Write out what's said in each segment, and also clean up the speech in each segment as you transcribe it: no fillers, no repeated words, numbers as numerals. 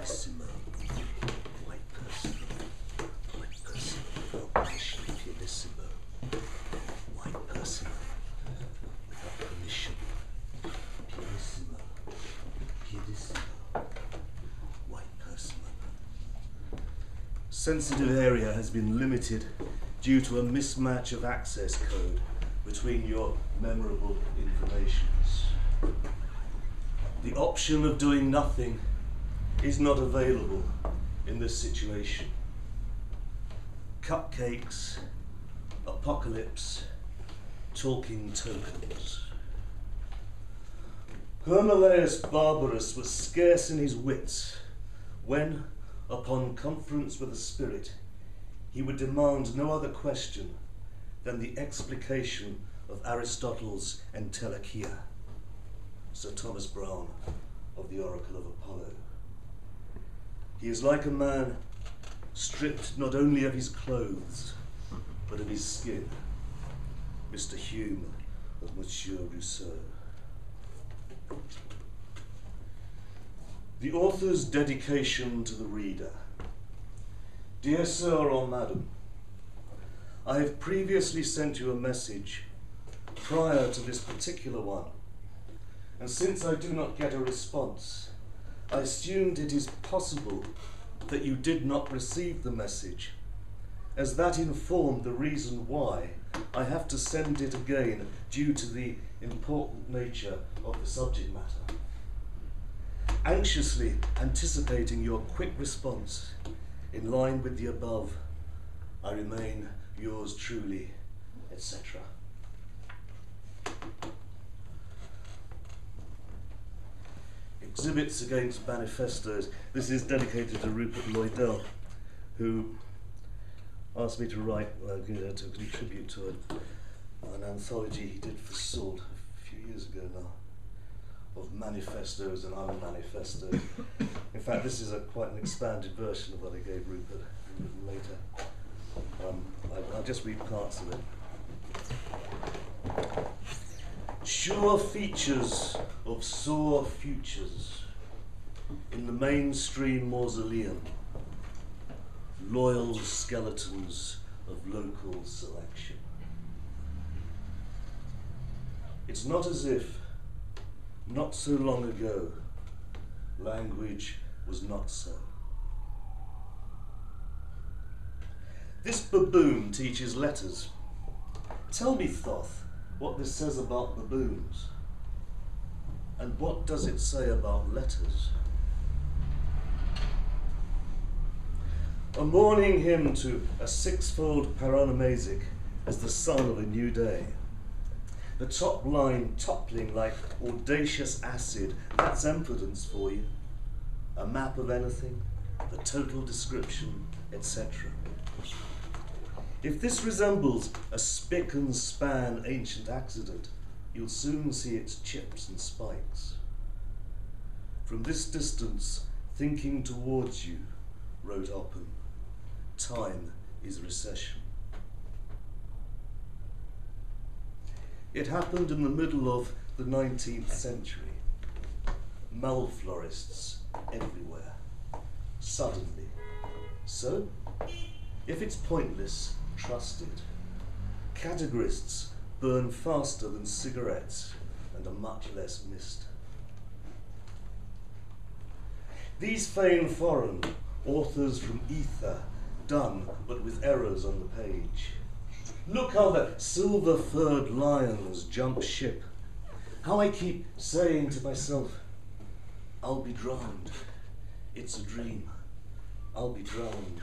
pianissimo, quite personal, without permission, pianissimo, quite personal, without permission, pianissimo, quite personal. Sensitive area has been limited due to a mismatch of access code between your memorable informations. The option of doing nothing is not available in this situation. Cupcakes, apocalypse, talking tokens. Hermolaus Barbarus was scarce in his wits when, upon conference with the spirit, he would demand no other question than the explication of Aristotle's Entelechia. Sir Thomas Browne of the Oracle of Apollo. He is like a man stripped not only of his clothes, but of his skin. Mr. Hume of Monsieur Rousseau. The author's dedication to the reader. Dear Sir or Madam, I have previously sent you a message prior to this particular one, and since I do not get a response, I assumed it is possible that you did not receive the message, as that informed the reason why I have to send it again due to the important nature of the subject matter. Anxiously anticipating your quick response, in line with the above, I remain yours truly, etc. Exhibits against manifestos. This is dedicated to Rupert Lloydell, who asked me to write, to contribute to an anthology he did for Salt a few years ago now, of manifestos and unmanifestos. In fact, this is quite an expanded version of what I gave Rupert later. I'll just read parts of it. Sure features of sore futures in the mainstream mausoleum, loyal skeletons of local selection. It's not as if, not so long ago, language was not so. This baboon teaches letters. Tell me, Thoth, what this says about baboons. And what does it say about letters? A morning hymn to a sixfold paranamasic as the sun of a new day. The top line toppling like audacious acid, that's impudence for you. A map of anything, the total description, etc. If this resembles a spick and span ancient accident, you'll soon see its chips and spikes. From this distance, thinking towards you, wrote Oppen, time is recession. It happened in the middle of the 19th century. Malflorists everywhere, suddenly. So, if it's pointless, trust it. Categorists burn faster than cigarettes and are much less missed. These feign foreign, authors from ether, done but with errors on the page. Look how the silver-furred lions jump ship. How I keep saying to myself, I'll be drowned. It's a dream. I'll be drowned.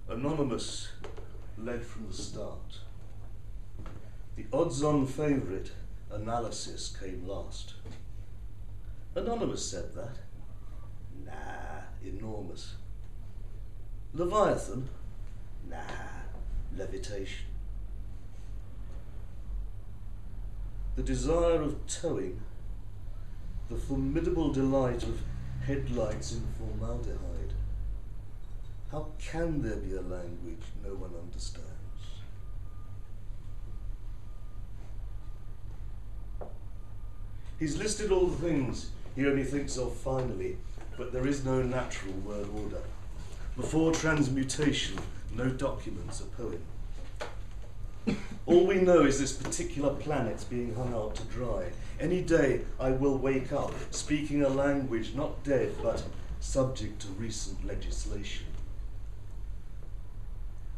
Anonymous led from the start. The odds-on favourite, Analysis, came last. Anonymous said that. Nah, enormous. Leviathan? Nah, levitation. The desire of towing, the formidable delight of headlights in formaldehyde. How can there be a language no one understands? He's listed all the things he only thinks of finally, but there is no natural word order. Before transmutation, no documents are poem. All we know is this particular planet's being hung out to dry. Any day I will wake up speaking a language not dead, but subject to recent legislation.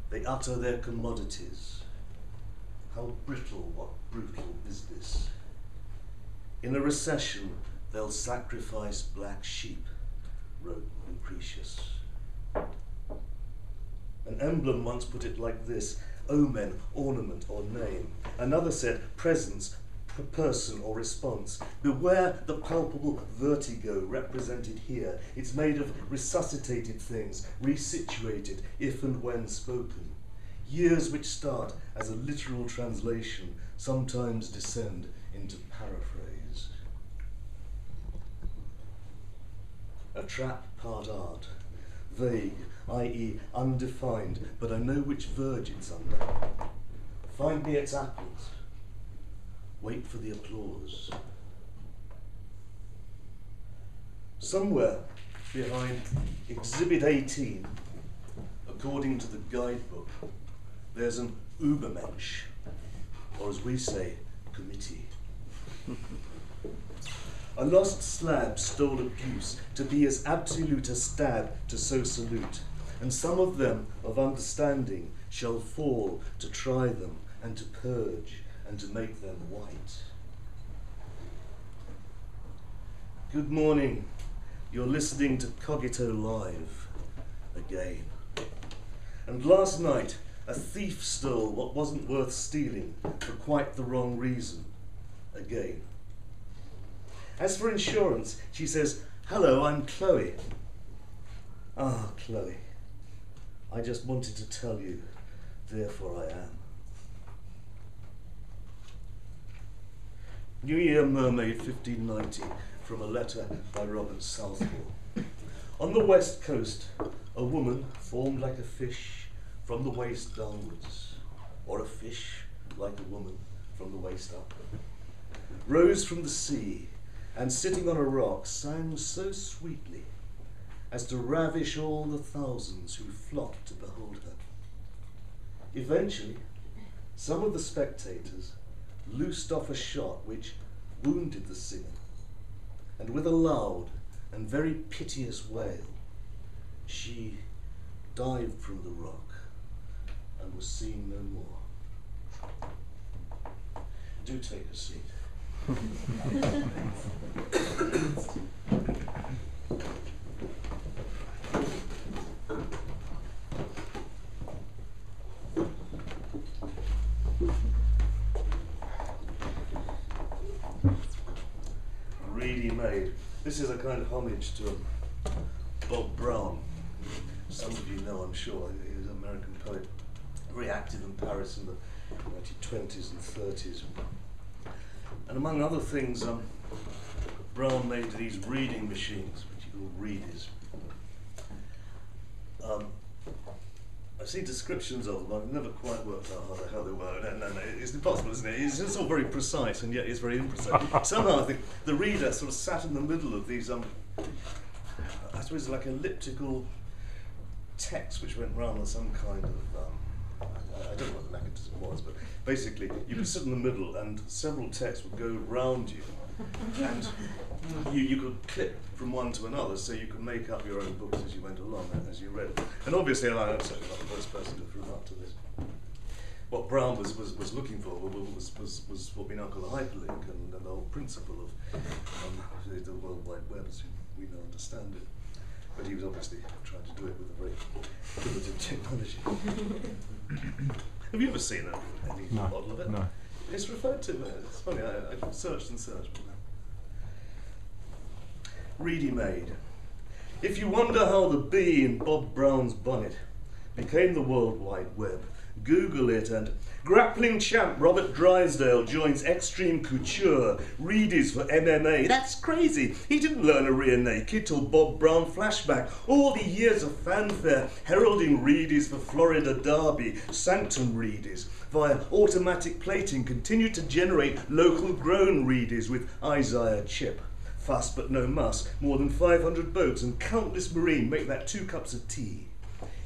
They utter their commodities. How brittle, what brutal business. In a recession, they'll sacrifice black sheep, wrote Lucretius. An emblem once put it like this: omen, ornament, or name. Another said, presence, person or response. Beware the palpable vertigo represented here. It's made of resuscitated things, resituated if and when spoken. Years which start as a literal translation sometimes descend into paraphrase. A trap part art, vague, i.e. undefined, but I know which verge it's under. Find me its apples. Wait for the applause. Somewhere behind Exhibit 18, according to the guidebook, there's an Übermensch, or as we say, committee. A lost slab stole a goose to be as absolute a stab to so salute, and some of them of understanding shall fall to try them and to purge and to make them white. Good morning. You're listening to Cogito Live again. And last night, a thief stole what wasn't worth stealing for quite the wrong reason again. As for insurance, she says, hello, I'm Chloe. Ah, Chloe, I just wanted to tell you, therefore I am. New Year Mermaid 1590, from a letter by Robert Southall. On the west coast, a woman formed like a fish from the waist downwards, or a fish like a woman from the waist up, rose from the sea, and sitting on a rock sang so sweetly as to ravish all the thousands who flocked to behold her. Eventually, some of the spectators loosed off a shot which wounded the singer, and with a loud and very piteous wail, she dived from the rock and was seen no more. Do take a seat. Ready-made. This is a kind of homage to Bob Brown. Some of you know, I'm sure, he was an American poet, very active in Paris in the 1920s and 30s. And among other things, Brown made these reading machines, which he called readies. I've seen descriptions of them. I've never quite worked out how they were. No, it's impossible, isn't it? It's just all very precise, and yet it's very imprecise. Somehow I think the reader sort of sat in the middle of these, I suppose, like elliptical text which went round on some kind of, I don't know what the mechanism was, but basically you could sit in the middle and several texts would go round you, and you could clip from one to another, so you could make up your own books as you went along, as you read. And obviously, I'm certainly not the first person to have remarked to this. What Brown was looking for was what we now call a hyperlink, and the whole principle of the World Wide Web as we now understand it. But he was obviously trying to do it with a very primitive technology. Have you ever seen any model of it? No. It's referred to. It's funny. I searched and searched. Ready-made. If you wonder how the bee in Bob Brown's bonnet became the World Wide Web, Google it, and grappling champ Robert Drysdale joins Extreme Couture, readies for MMA. That's crazy. He didn't learn a rear naked till Bob Brown flashback. All the years of fanfare heralding readies for Florida Derby, Sanctum readies via automatic plating continued to generate local grown readies with Isaiah Chip. fuss but no muss, more than 500 boats and countless marine make that 2 cups of tea.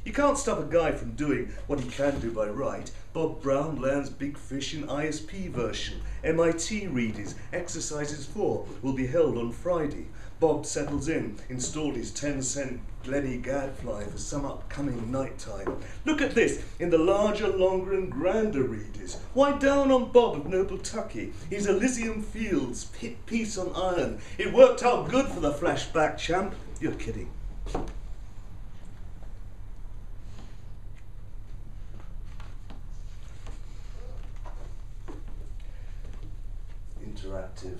You can't stop a guy from doing what he can do by right. Bob Brown lands big fish in ISP version. MIT readers, exercises 4 will be held on Friday. Bob settles in, installed his 10-cent Glenny gadfly for some upcoming night time. Look at this, in the larger, longer and grander readers. Why down on Bob of Noble Tucky? He's Elysium Fields, hit piece on iron. It worked out good for the flashback champ. You're kidding. Interactive.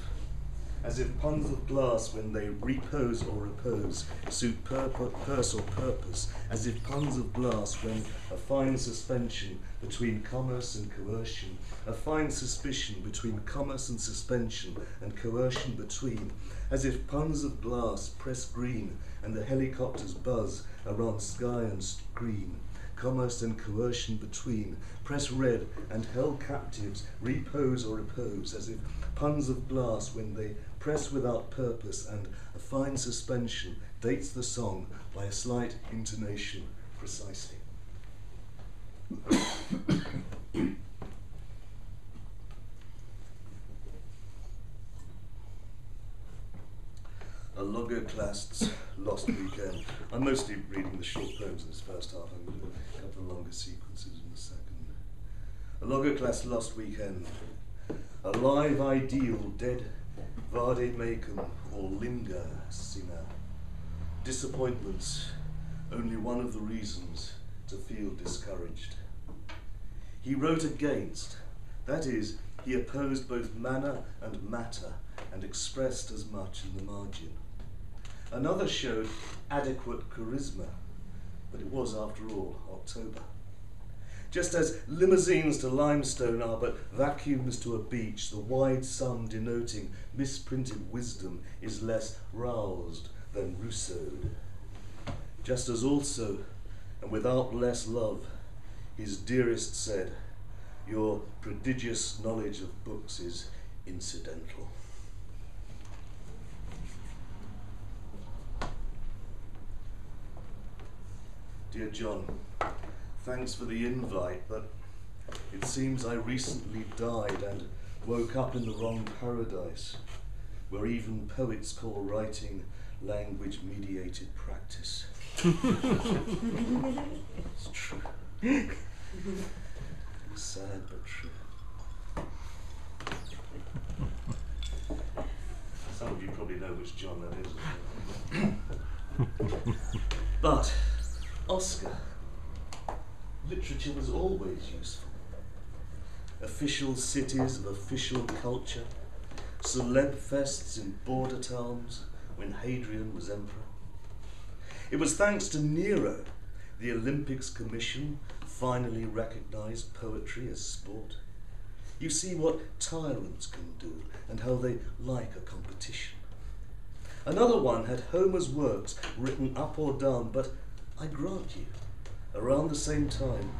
As if puns of glass when they repose or repose suit purse or purpose, as if puns of glass when a fine suspension between commerce and coercion, a fine suspicion between commerce and suspension and coercion between, as if puns of glass press green and the helicopters buzz around sky and screen, commerce and coercion between, press red and held captives repose or repose, as if puns of glass when they press without purpose and a fine suspension dates the song by a slight intonation precisely. A Logoclast's Lost Weekend. I'm mostly reading the short poems in this first half. I'm going to do a couple of longer sequences in the second. A Logoclast's Lost Weekend. A live ideal dead vade mecum or linger singer. Disappointments, only one of the reasons to feel discouraged. He wrote against, that is, he opposed both manner and matter and expressed as much in the margin. Another showed adequate charisma, but it was, after all, October. Just as limousines to limestone are but vacuums to a beach, the wide sum denoting misprinted wisdom is less roused than rousseaued. Just as also, and without less love, his dearest said, your prodigious knowledge of books is incidental. Dear John, thanks for the invite, but it seems I recently died and woke up in the wrong paradise, where even poets call writing language-mediated practice. It's true. Sad but true. Some of you probably know which John that is. But Oscar, literature was always useful. Official cities of official culture, celeb fests in border towns when Hadrian was emperor. It was thanks to Nero the Olympics Commission finally recognized poetry as sport. You see what tyrants can do and how they like a competition. Another one had Homer's works written up or down, but I grant you, around the same time,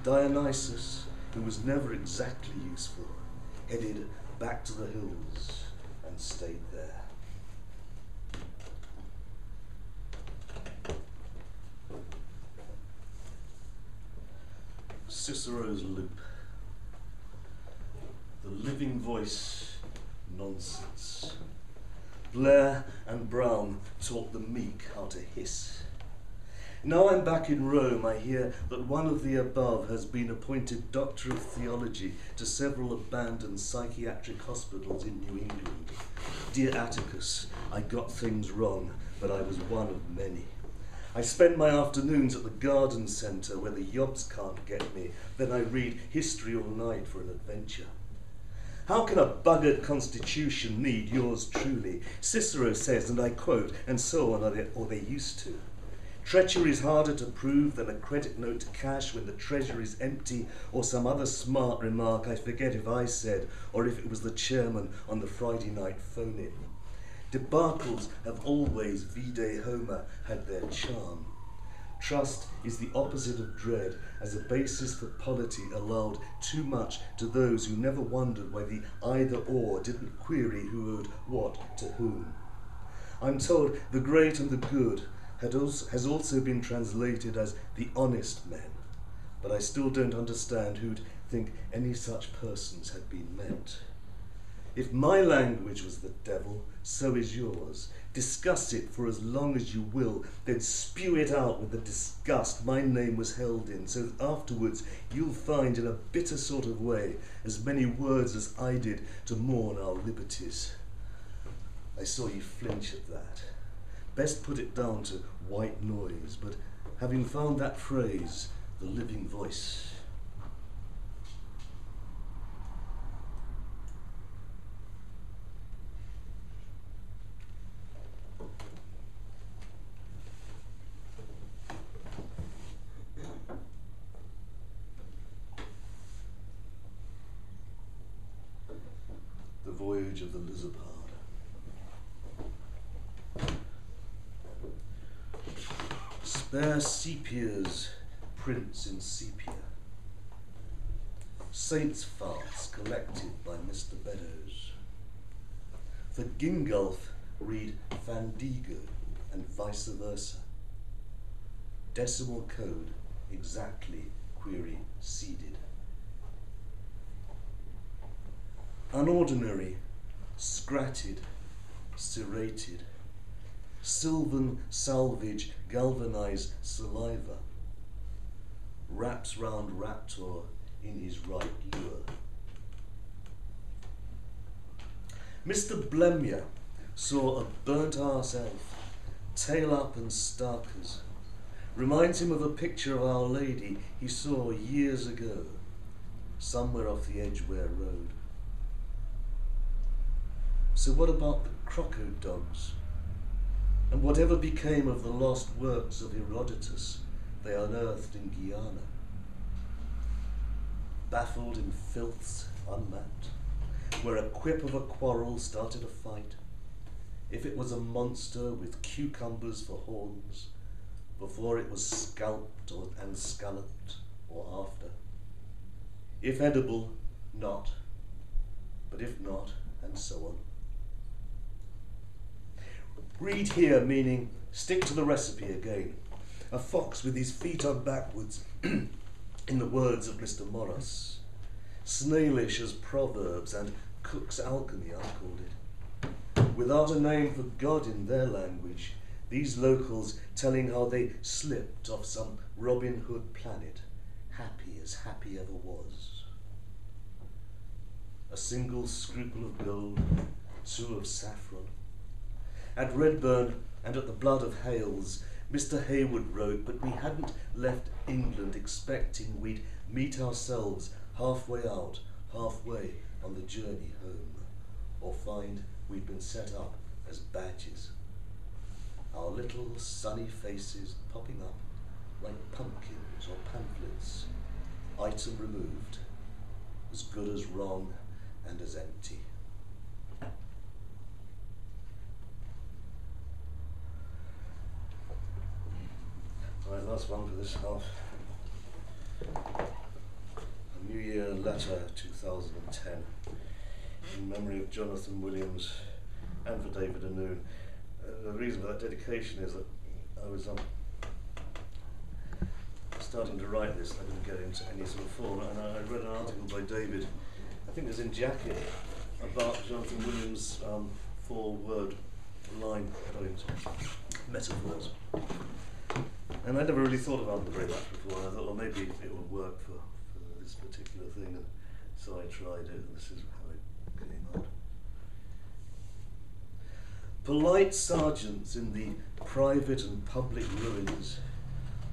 Dionysus, who was never exactly useful, headed back to the hills and stayed there. Cicero's Loop. The living voice, nonsense. Blair and Brown taught the meek how to hiss. Now I'm back in Rome, I hear that one of the above has been appointed Doctor of Theology to several abandoned psychiatric hospitals in New England. Dear Atticus, I got things wrong, but I was one of many. I spend my afternoons at the garden centre where the yobs can't get me, then I read history all night for an adventure. How can a buggered constitution need yours truly? Cicero says, and I quote, and so on, or they used to. Treachery is harder to prove than a credit note to cash when the treasury is empty, or some other smart remark I forget if I said, or if it was the chairman on the Friday night phone-in. Debacles have always, vide Homer, had their charm. Trust is the opposite of dread, as a basis for polity allowed too much to those who never wondered why the either-or didn't query who owed what to whom. I'm told the great and the good has also been translated as the honest men, but I still don't understand who'd think any such persons had been meant. If my language was the devil, so is yours. Discuss it for as long as you will, then spew it out with the disgust my name was held in, so that afterwards you'll find in a bitter sort of way as many words as I did to mourn our liberties. I saw you flinch at that. Best put it down to white noise, but having found that phrase, the living voice, the voyage of the lizard. Spare sepias, prints in sepia. Saints' farts collected by Mr. Beddoes. For Gingulf, read Fandigo and vice versa. Decimal code exactly, query seeded. Unordinary, scratted, serrated. Sylvan salvage, galvanized saliva, wraps round raptor in his right lure. Mr. Blemyer saw a burnt-arse elf, tail up and starkers. Reminds him of a picture of Our Lady he saw years ago, somewhere off the Edgware Road. So what about the croco dogs? And whatever became of the lost works of Herodotus they unearthed in Guyana? Baffled in filths unmapped, where a quip of a quarrel started a fight, if it was a monster with cucumbers for horns, before it was scalped and scalloped, or after. If edible, not, but if not, and so on. Read here, meaning stick to the recipe again. A fox with his feet up backwards, in the words of Mr. Morris. Snailish as proverbs and cook's alchemy, I called it. Without a name for God in their language, these locals telling how they slipped off some Robin Hood planet, happy as happy ever was. A single scruple of gold, 2 of saffron. At Redburn and at the Blood of Hales, Mr. Hayward wrote, but we hadn't left England expecting we'd meet ourselves halfway out, halfway on the journey home, or find we'd been set up as badges. Our little sunny faces popping up like pumpkins or pamphlets, item removed, as good as wrong and as empty. Right, last one for this half. A New Year Letter 2010, in memory of Jonathan Williams and for David Anoon. The reason for that dedication is that I was starting to write this, I didn't get into any sort of form, and I read an article by David, I think it was in Jacket, about Jonathan Williams' 4-word line poems, metaphors. And I'd never really thought about them very much before, and I thought, well, maybe it would work for this particular thing, and so I tried it, and this is how it came out. Polite sergeants in the private and public ruins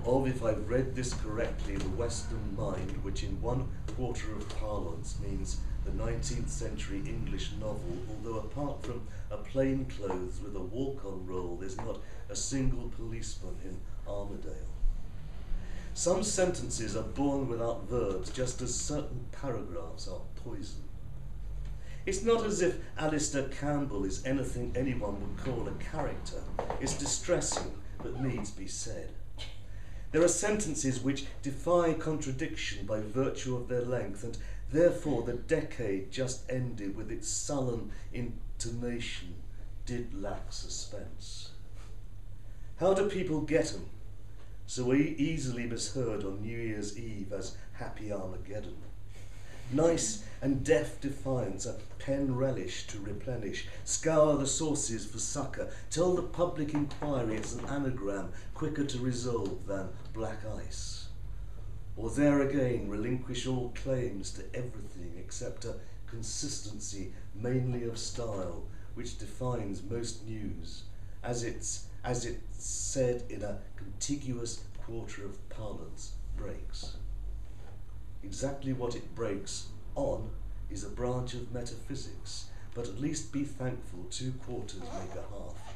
of, if I've read this correctly, the Western mind, which in 1/4 of parlance means the 19th century English novel, although apart from a plain clothes with a walk-on roll, there's not a single policeman in Armadale. Some sentences are born without verbs, just as certain paragraphs are poison. It's not as if Alistair Campbell is anything anyone would call a character. It's distressing, but needs be said. There are sentences which defy contradiction by virtue of their length, and therefore the decade just ended with its sullen intonation did lack suspense. How do people get 'em? So easily misheard on New Year's Eve as Happy Armageddon. Nice and deft defiance, a pen relish to replenish, scour the sources for succour, tell the public inquiry it's an anagram quicker to resolve than black ice. Or there again relinquish all claims to everything except a consistency mainly of style which defines most news, as it's said in a contiguous quarter of parlance breaks. Exactly what it breaks on is a branch of metaphysics, but at least be thankful 2 quarters make a half.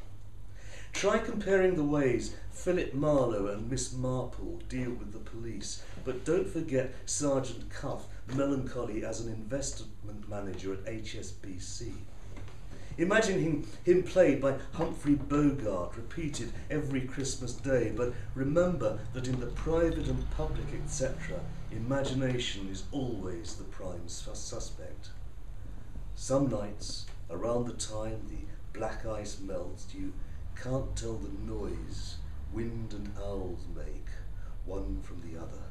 Try comparing the ways Philip Marlowe and Miss Marple deal with the police, but don't forget Sergeant Cuff, melancholy as an investment manager at HSBC. Imagine him played by Humphrey Bogart, repeated every Christmas day, but remember that in the private and public, etc., imagination is always the prime suspect. Some nights, around the time the black ice melts, you can't tell the noise wind and owls make, one from the other.